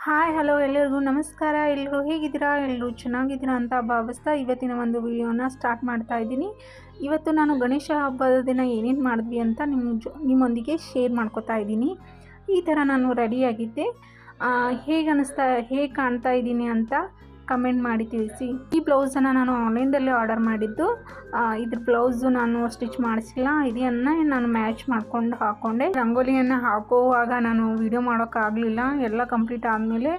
Hi hello ಎಲ್ಲರಿಗೂ ನಮಸ್ಕಾರ. ಎಲ್ಲರೂ ಹೇಗಿದ್ದೀರಾ? ಎಲ್ಲರೂ ಚೆನ್ನಾಗಿದ್ದೀರಾ ಅಂತ ಭಾವಿಸ್ತಾ ಇವತ್ತಿನ ಒಂದು ವಿಡಿಯೋನ ಸ್ಟಾರ್ಟ್ ಮಾಡ್ತಾ ಇದ್ದೀನಿ. ಇವತ್ತು ನಾನು ಗಣೇಶ ಹಬ್ಬದ ದಿನ ಏನೇನು ಮಾಡಿದ್ವಿ ಅಂತ ನಿಮ್ಮೊಂದಿಗೆ ಶೇರ್ ಮಾಡ್ಕೋತಾ ಇದ್ದೀನಿ. ಈ ಥರ ನಾನು ರೆಡಿಯಾಗಿದ್ದೆ. ಹೇಗೆ ಕಾಣ್ತಾ ಇದ್ದೀನಿ ಅಂತ ಕಮೆಂಟ್ ಮಾಡಿ ತಿಳಿಸಿ. ಈ ಬ್ಲೌಸನ್ನು ನಾನು ಆನ್ಲೈನ್ದಲ್ಲೇ ಆರ್ಡರ್ ಮಾಡಿದ್ದು. ಇದ್ರ ಬ್ಲೌಸು ನಾನು ಸ್ಟಿಚ್ ಮಾಡಿಸಿಲ್ಲ. ಇದನ್ನು ನಾನು ಮ್ಯಾಚ್ ಮಾಡ್ಕೊಂಡು ಹಾಕ್ಕೊಂಡೆ. ರಂಗೋಲಿಯನ್ನು ಹಾಕುವಾಗ ನಾನು ವಿಡಿಯೋ ಮಾಡೋಕ್ಕಾಗಲಿಲ್ಲ. ಎಲ್ಲ ಕಂಪ್ಲೀಟ್ ಆದಮೇಲೆ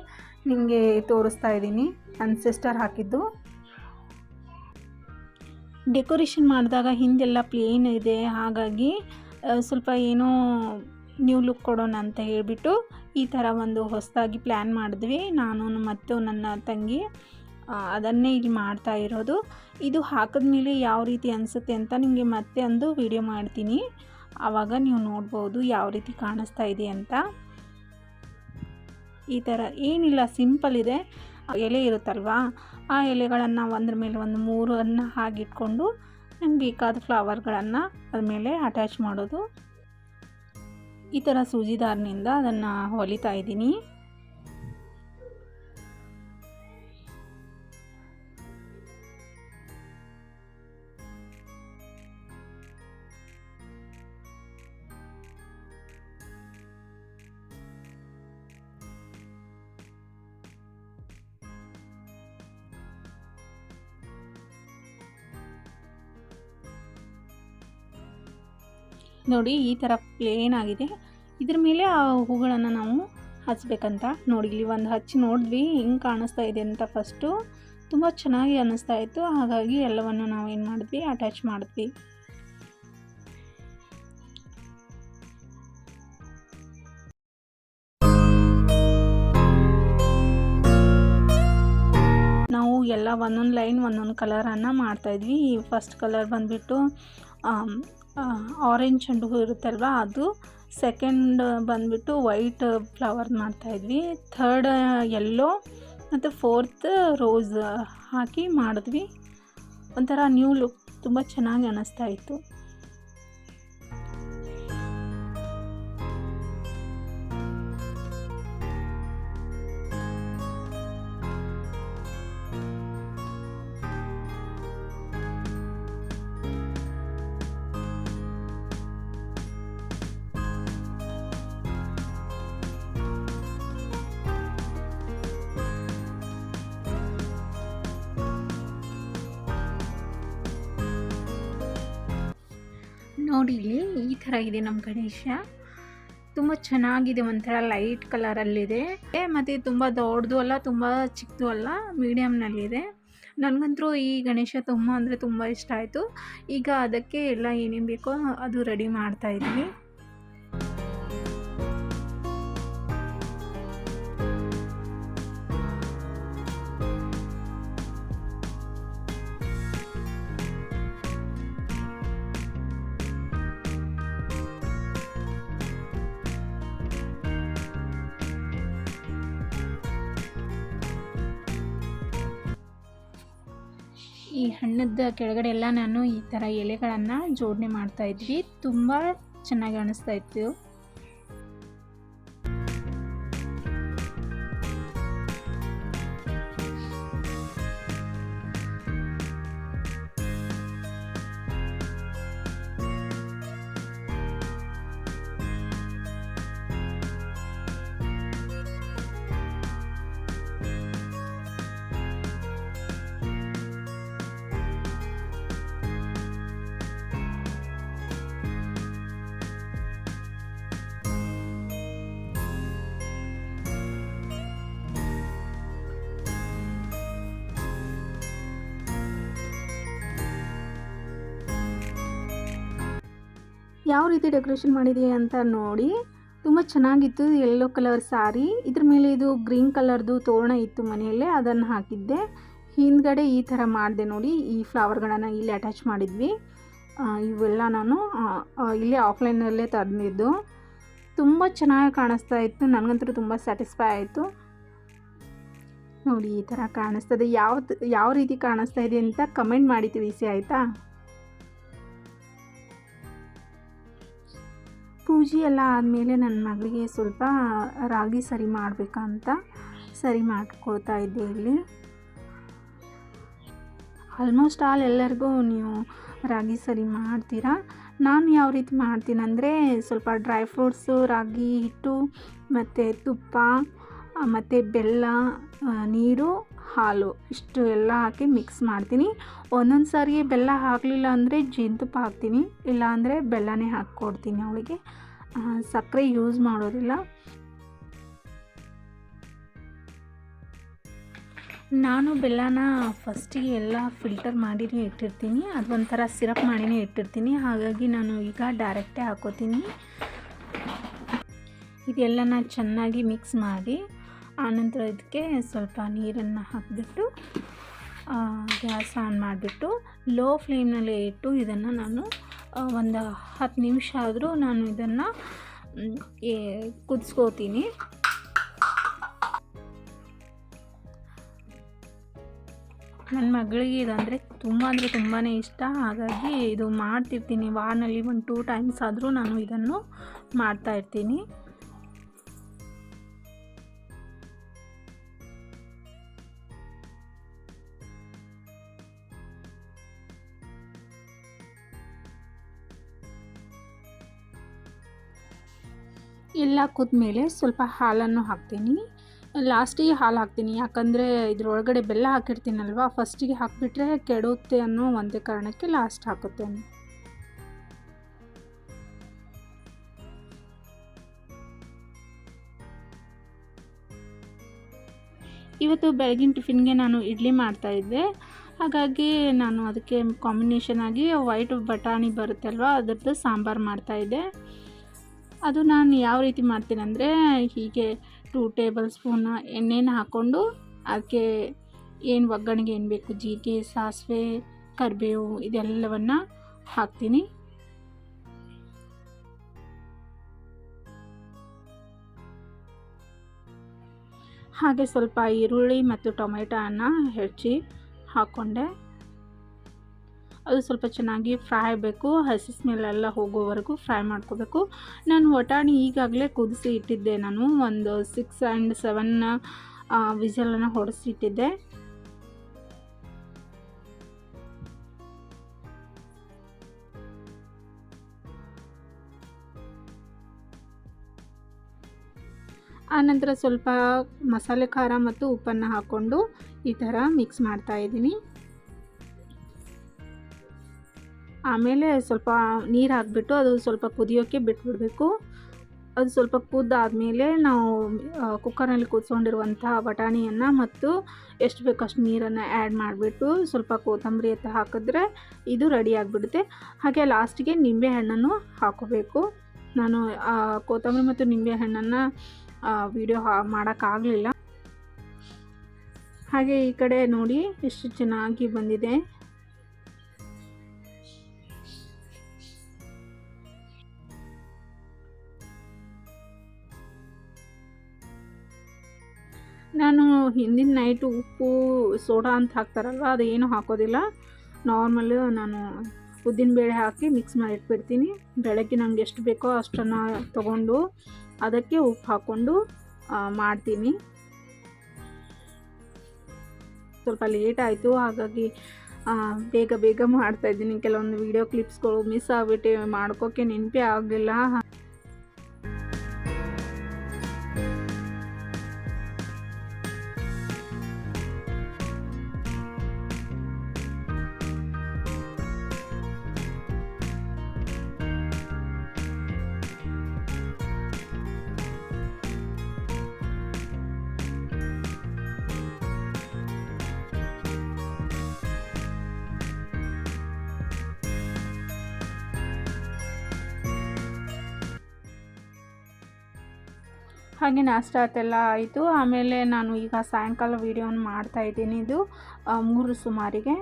ನಿಮಗೆ ತೋರಿಸ್ತಾ ಇದ್ದೀನಿ. ನನ್ನ ಸಿಸ್ಟರ್ ಹಾಕಿದ್ದು. ಡೆಕೋರೇಷನ್ ಮಾಡಿದಾಗ ಹಿಂದೆಲ್ಲ ಪ್ಲೇನ್ ಇದೆ, ಹಾಗಾಗಿ ಸ್ವಲ್ಪ ಏನೋ ನ್ಯೂ ಲುಕ್ ಕೊಡೋಣ ಅಂತ ಹೇಳಿಬಿಟ್ಟು ಈ ಥರ ಒಂದು ಹೊಸದಾಗಿ ಪ್ಲ್ಯಾನ್ ಮಾಡಿದ್ವಿ. ನಾನು ಮತ್ತು ನನ್ನ ತಂಗಿ ಅದನ್ನೇ ಇಲ್ಲಿ ಮಾಡ್ತಾ ಇರೋದು. ಇದು ಹಾಕಿದ್ಮೇಲೆ ಯಾವ ರೀತಿ ಅನಿಸುತ್ತೆ ಅಂತ ನಿಮಗೆ ಮತ್ತೆ ಒಂದು ವಿಡಿಯೋ ಮಾಡ್ತೀನಿ. ಆವಾಗ ನೀವು ನೋಡ್ಬೋದು ಯಾವ ರೀತಿ ಕಾಣಿಸ್ತಾ ಇದೆ ಅಂತ. ಈ ಥರ ಏನಿಲ್ಲ, ಸಿಂಪಲ್ ಇದೆ. ಎಲೆ ಇರುತ್ತಲ್ವಾ, ಆ ಎಲೆಗಳನ್ನು ಒಂದ್ರ ಮೇಲೆ ಒಂದು 3 ಹಾಗಿಟ್ಕೊಂಡು ನಮ್ಗೆ ಬೇಕಾದ ಫ್ಲವರ್ಗಳನ್ನು ಅದ್ರ ಮೇಲೆ ಅಟ್ಯಾಚ್ ಮಾಡೋದು. ಈ ಥರ ಸೂಜಿ ದಾರನಿಂದ ಅದನ್ನು ಹೊಲಿತಾ ಇದ್ದೀನಿ. ನೋಡಿ, ಈ ಥರ ಪ್ಲೇನ್ ಆಗಿದೆ. ಇದ್ರ ಮೇಲೆ ಆ ಹೂಗಳನ್ನು ನಾವು ಹಚ್ಚಬೇಕಂತ. ನೋಡಿ, ಇಲ್ಲಿ ಒಂದು ಹಚ್ಚಿ ನೋಡಿದ್ವಿ ಹೆಂಗೆ ಕಾಣಿಸ್ತಾ ಇದೆ ಅಂತ. ಫಸ್ಟು ತುಂಬ ಚೆನ್ನಾಗಿ ಅನ್ನಿಸ್ತಾ ಇತ್ತು, ಹಾಗಾಗಿ ಎಲ್ಲವನ್ನು ನಾವು ಏನು ಮಾಡಿದ್ವಿ, ಅಟ್ಯಾಚ್ ಮಾಡಿದ್ವಿ. ನಾವು ಎಲ್ಲ ಒಂದೊಂದು ಲೈನ್ ಒಂದೊಂದು ಕಲರನ್ನು ಮಾಡ್ತಾಯಿದ್ವಿ. ಫಸ್ಟ್ ಕಲರ್ ಬಂದುಬಿಟ್ಟು ಆರೆಂಜ್ ಚೆಂಡು ಹೂ ಇರುತ್ತಲ್ವ ಅದು. ಸೆಕೆಂಡ್ ಬಂದುಬಿಟ್ಟು ವೈಟ್ ಫ್ಲವರ್ ಮಾಡ್ತಾಯಿದ್ವಿ. ಥರ್ಡ್ ಯೆಲ್ಲೋ ಮತ್ತು ಫೋರ್ತ್ ರೋಸ್ ಹಾಕಿ ಮಾಡಿದ್ವಿ. ಒಂಥರ ನ್ಯೂ ಲುಕ್ ತುಂಬ ಚೆನ್ನಾಗಿ ಅನ್ನಿಸ್ತಾ ಇತ್ತು. ನೋಡಿ, ಇಲ್ಲಿ ಈ ಥರ ಇದೆ ನಮ್ಮ ಗಣೇಶ. ತುಂಬ ಚೆನ್ನಾಗಿದೆ, ಒಂಥರ ಲೈಟ್ ಕಲರಲ್ಲಿದೆ. ಮತ್ತು ತುಂಬ ದೊಡ್ಡದು ಅಲ್ಲ, ತುಂಬ ಚಿಕ್ಕದು ಅಲ್ಲ, ಮೀಡಿಯಮ್ನಲ್ಲಿದೆ. ನನಗಂತೂ ಈ ಗಣೇಶ ತುಂಬ ಅಂದರೆ ತುಂಬ ಇಷ್ಟ ಆಯಿತು. ಈಗ ಅದಕ್ಕೆ ಎಲ್ಲ ಏನೇನು ಬೇಕೋ ಅದು ರೆಡಿ ಮಾಡ್ತಾಯಿದ್ವಿ. ಈ ಹಣ್ಣದ ಕೆಳಗಡೆ ಎಲ್ಲ ನಾನು ಈ ಥರ ಎಲೆಗಳನ್ನು ಜೋಡಣೆ ಮಾಡ್ತಾಯಿದ್ವಿ. ತುಂಬ ಚೆನ್ನಾಗಿ ಅನಿಸ್ತಾ ಇತ್ತು. ಯಾವ ರೀತಿ ಡೆಕೋರೇಷನ್ ಮಾಡಿದೆ ಅಂತ ನೋಡಿ. ತುಂಬ ಚೆನ್ನಾಗಿತ್ತು. ಯೆಲ್ಲೋ ಕಲರ್ ಸಾರಿ, ಇದ್ರ ಮೇಲೆ ಇದು ಗ್ರೀನ್ ಕಲರ್ದು ತೋರಣ ಇತ್ತು ಮನೆಯಲ್ಲೇ, ಅದನ್ನು ಹಾಕಿದ್ದೆ. ಹಿಂದ್ಗಡೆ ಈ ಥರ ಮಾಡಿದೆ ನೋಡಿ. ಈ ಫ್ಲವರ್ಗಳನ್ನು ಇಲ್ಲಿ ಅಟ್ಯಾಚ್ ಮಾಡಿದ್ವಿ. ಇವೆಲ್ಲ ನಾನು ಇಲ್ಲೇ ಆಫ್ಲೈನಲ್ಲೇ ತಂದಿದ್ದು. ತುಂಬ ಚೆನ್ನಾಗಿ ಕಾಣಿಸ್ತಾ ಇತ್ತು. ನನಗಂತೂ ತುಂಬ ಸ್ಯಾಟಿಸ್ಫೈ ಆಯಿತು. ನೋಡಿ, ಈ ಥರ ಕಾಣಿಸ್ತದೆ. ಯಾವ ರೀತಿ ಕಾಣಿಸ್ತಾ ಇದೆ ಅಂತ ಕಮೆಂಟ್ ಮಾಡಿ ತಿಳಿಸಿ, ಆಯಿತಾ? ಪೂಜೆ ಎಲ್ಲ ಆದಮೇಲೆ ನನ್ನ ಮಗಳಿಗೆ ಸ್ವಲ್ಪ ರಾಗಿ ಸರಿ ಮಾಡಬೇಕಂತ ಸರಿ ಮಾಡ್ಕೊಳ್ತಾ ಇದ್ದೆ ಇಲ್ಲಿ. ಆಲ್ಮೋಸ್ಟ್ ಆಲ್ ಎಲ್ಲರಿಗೂ ನೀವು ರಾಗಿ ಸರಿ ಮಾಡ್ತೀರಾ. ನಾನು ಯಾವ ರೀತಿ ಮಾಡ್ತೀನಂದರೆ ಸ್ವಲ್ಪ ಡ್ರೈ ಫ್ರೂಟ್ಸು, ರಾಗಿ ಹಿಟ್ಟು ಮತ್ತು ತುಪ್ಪ ಮತ್ತು ಬೆಲ್ಲ, ನೀರು, ಹಾಲು ಇಷ್ಟು ಎಲ್ಲ ಹಾಕಿ ಮಿಕ್ಸ್ ಮಾಡ್ತೀನಿ. ಒಂದೊಂದು ಸಾರಿ ಬೆಲ್ಲ ಹಾಕಲಿಲ್ಲ ಅಂದರೆ ಜೇನುತುಪ್ಪ ಹಾಕ್ತೀನಿ, ಇಲ್ಲಾಂದರೆ ಬೆಲ್ಲನೇ ಹಾಕ್ಕೊಡ್ತೀನಿ ಅವಳಿಗೆ. ಸಕ್ಕರೆ ಯೂಸ್ ಮಾಡೋದಿಲ್ಲ. ನಾನು ಬೆಲ್ಲನ ಫಸ್ಟಿಗೆ ಎಲ್ಲ ಫಿಲ್ಟರ್ ಮಾಡಿನೇ ಇಟ್ಟಿರ್ತೀನಿ, ಅದು ಒಂಥರ ಸಿರಪ್ ಮಾಡಿನೇ ಇಟ್ಟಿರ್ತೀನಿ. ಹಾಗಾಗಿ ನಾನು ಈಗ ಡೈರೆಕ್ಟೇ ಹಾಕೋತೀನಿ. ಇದೆಲ್ಲನ ಚೆನ್ನಾಗಿ ಮಿಕ್ಸ್ ಮಾಡಿ ಆನಂತರ ಇದಕ್ಕೆ ಸ್ವಲ್ಪ ನೀರನ್ನು ಹಾಕಿಬಿಟ್ಟು ಗ್ಯಾಸ್ ಆನ್ ಮಾಡಿಬಿಟ್ಟು ಲೋ ಫ್ಲೇಮ್ನಲ್ಲಿ ಇಟ್ಟು ಇದನ್ನು ನಾನು ಒಂದು 10 ನಿಮಿಷ ಆದರೂ ನಾನು ಇದನ್ನು ಕುದಿಸ್ಕೋತೀನಿ. ನನ್ನ ಮಗಳಿಗೆ ಇದಂದರೆ ತುಂಬ ಅಂದರೆ ತುಂಬಾ ಇಷ್ಟ. ಹಾಗಾಗಿ ಇದು ಮಾಡ್ತಿರ್ತೀನಿ, ವಾರದಲ್ಲಿ 1-2 ಟೈಮ್ಸ್ ಆದರೂ ನಾನು ಇದನ್ನು ಮಾಡ್ತಾಯಿರ್ತೀನಿ. ಎಲ್ಲ ಕುದ್ಮೇಲೆ ಸ್ವಲ್ಪ ಹಾಲನ್ನು ಹಾಕ್ತೀನಿ. ಲಾಸ್ಟಿಗೆ ಹಾಲು ಹಾಕ್ತೀನಿ, ಯಾಕಂದರೆ ಇದರೊಳಗಡೆ ಬೆಲ್ಲ ಹಾಕಿರ್ತೀನಲ್ವ, ಫಸ್ಟಿಗೆ ಹಾಕಿಬಿಟ್ರೆ ಕೆಡುತ್ತೆ ಅನ್ನೋ ಒಂದೇ ಕಾರಣಕ್ಕೆ ಲಾಸ್ಟ್ ಹಾಕುತ್ತೇನೆ. ಇವತ್ತು ಬೆಳಗಿನ ಟಿಫಿನ್ಗೆ ನಾನು ಇಡ್ಲಿ ಮಾಡ್ತಾಯಿದ್ದೆ. ಹಾಗಾಗಿ ನಾನು ಅದಕ್ಕೆ ಕಾಂಬಿನೇಷನ್ ಆಗಿ ವೈಟ್ ಬಟಾಣಿ ಬರುತ್ತಲ್ವ, ಅದರದ್ದು ಸಾಂಬಾರು ಮಾಡ್ತಾಯಿದ್ದೆ. ಅದು ನಾನು ಯಾವ ರೀತಿ ಮಾಡ್ತೀನಂದರೆ, ಹೀಗೆ 2 ಟೇಬಲ್ ಸ್ಪೂನ್ ಎಣ್ಣೆನ ಹಾಕ್ಕೊಂಡು ಅದಕ್ಕೆ ಏನು ಒಗ್ಗರಣೆಗೆ ಏನು ಬೇಕು, ಜೀರಿಗೆ, ಸಾಸಿವೆ, ಕರಿಬೇವು ಇದೆಲ್ಲವನ್ನು ಹಾಕ್ತೀನಿ. ಹಾಗೆ ಸ್ವಲ್ಪ ಈರುಳ್ಳಿ ಮತ್ತು ಟೊಮೆಟೊನ ಹೆಚ್ಚಿ ಹಾಕ್ಕೊಂಡೆ. ಅದು ಸ್ವಲ್ಪ ಚೆನ್ನಾಗಿ ಫ್ರೈ ಆಗಬೇಕು, ಹಸಿ ಸ್ಮೆಲ್ಲೆಲ್ಲ ಹೋಗೋವರೆಗೂ ಫ್ರೈ ಮಾಡ್ಕೋಬೇಕು. ನಾನು ಬಟಾಣಿ ಈಗಾಗಲೇ ಕುದಿಸಿ ಇಟ್ಟಿದ್ದೆ. ನಾನು ಒಂದು 6 and 7 ವಿಸಲನ್ನು ಹೊಡೆಸಿ ಇಟ್ಟಿದ್ದೆ. ಆನಂತರ ಸ್ವಲ್ಪ ಮಸಾಲೆ ಖಾರ ಮತ್ತು ಉಪ್ಪನ್ನು ಹಾಕ್ಕೊಂಡು ಈ ಥರ ಮಿಕ್ಸ್ ಮಾಡ್ತಾಯಿದ್ದೀನಿ. ಆಮೇಲೆ ಸ್ವಲ್ಪ ನೀರು ಹಾಕಿಬಿಟ್ಟು ಅದು ಸ್ವಲ್ಪ ಕುದಿಯೋಕ್ಕೆ ಬಿಟ್ಬಿಡಬೇಕು. ಅದು ಸ್ವಲ್ಪ ಕುದ್ದಾದಮೇಲೆ ನಾವು ಕುಕ್ಕರ್ನಲ್ಲಿ ಕುದಿಸ್ಕೊಂಡಿರುವಂಥ ಬಟಾಣಿಯನ್ನು ಮತ್ತು ಎಷ್ಟು ಬೇಕೋ ಅಷ್ಟು ನೀರನ್ನು ಆ್ಯಡ್ ಮಾಡಿಬಿಟ್ಟು ಸ್ವಲ್ಪ ಕೊತ್ತಂಬರಿ ಅಂತ ಹಾಕಿದ್ರೆ ಇದು ರೆಡಿ ಆಗಿಬಿಡುತ್ತೆ. ಹಾಗೆ ಲಾಸ್ಟಿಗೆ ನಿಂಬೆಹಣ್ಣನ್ನು ಹಾಕೋಬೇಕು. ನಾನು ಕೊತ್ತಂಬರಿ ಮತ್ತು ನಿಂಬೆಹಣ್ಣನ್ನು ವಿಡಿಯೋ ಮಾಡೋಕ್ಕಾಗಲಿಲ್ಲ. ಹಾಗೆ ಈ ಕಡೆ ನೋಡಿ ಎಷ್ಟು ಚೆನ್ನಾಗಿ ಬಂದಿದೆ. ನಾನು ಹಿಂದಿನ ನೈಟು ಉಪ್ಪು ಸೋಡಾ ಅಂತ ಹಾಕ್ತಾರಲ್ವ, ಅದೇನು ಹಾಕೋದಿಲ್ಲ. ನಾರ್ಮಲ್ ನಾನು ಉದ್ದಿನಬೇಳೆ ಹಾಕಿ ಮಿಕ್ಸ್ ಮಾಡಿ ಇಟ್ಬಿಡ್ತೀನಿ. ಬೆಳಗ್ಗೆ ನನಗೆ ಎಷ್ಟು ಬೇಕೋ ಅಷ್ಟನ್ನು ತೊಗೊಂಡು ಅದಕ್ಕೆ ಉಪ್ಪು ಹಾಕ್ಕೊಂಡು ಮಾಡ್ತೀನಿ. ಸ್ವಲ್ಪ ಲೇಟ್ ಆಯಿತು, ಹಾಗಾಗಿ ಬೇಗ ಮಾಡ್ತಾಯಿದ್ದೀನಿ. ಕೆಲವೊಂದು ವೀಡಿಯೋ ಕ್ಲಿಪ್ಸ್ಗಳು ಮಿಸ್ ಆಗಿಬಿಟ್ಟು ಮಾಡ್ಕೋಕ್ಕೆ ನೆನಪೇ ಆಗಲಿಲ್ಲ. ಹಾಗೆ ನಾಷ್ಟ ಅದೆಲ್ಲ ಆಯಿತು. ಆಮೇಲೆ ನಾನು ಈಗ ಸಾಯಂಕಾಲ ವೀಡಿಯೋನ ಮಾಡ್ತಾಯಿದ್ದೀನಿ. ಇದು 3 ಸುಮಾರಿಗೆ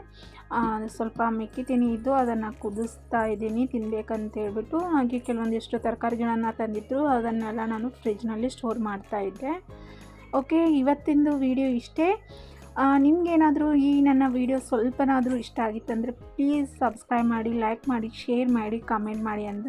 ಸ್ವಲ್ಪ ಮೆಕ್ಕಿತೀನಿ ಇದ್ದು ಅದನ್ನು ಕುದಿಸ್ತಾ ಇದ್ದೀನಿ ತಿನ್ನಬೇಕಂತ ಹೇಳ್ಬಿಟ್ಟು. ಹಾಗೆ ಕೆಲವೊಂದಿಷ್ಟು ತರಕಾರಿಗಳನ್ನು ತಂದಿದ್ದರು, ಅದನ್ನೆಲ್ಲ ನಾನು ಫ್ರಿಜ್ನಲ್ಲಿ ಸ್ಟೋರ್ ಮಾಡ್ತಾಯಿದ್ದೆ. ಓಕೆ, ಇವತ್ತಿಂದು ವಿಡಿಯೋ ಇಷ್ಟೇ. ನಿಮಗೇನಾದರೂ ಈ ನನ್ನ ವಿಡಿಯೋ ಸ್ವಲ್ಪನಾದರೂ ಇಷ್ಟ ಆಗಿತ್ತಂದರೆ ಪ್ಲೀಸ್ ಸಬ್ಸ್ಕ್ರೈಬ್ ಮಾಡಿ, ಲೈಕ್ ಮಾಡಿ, ಶೇರ್ ಮಾಡಿ, ಕಮೆಂಟ್ ಮಾಡಿ ಅಂತ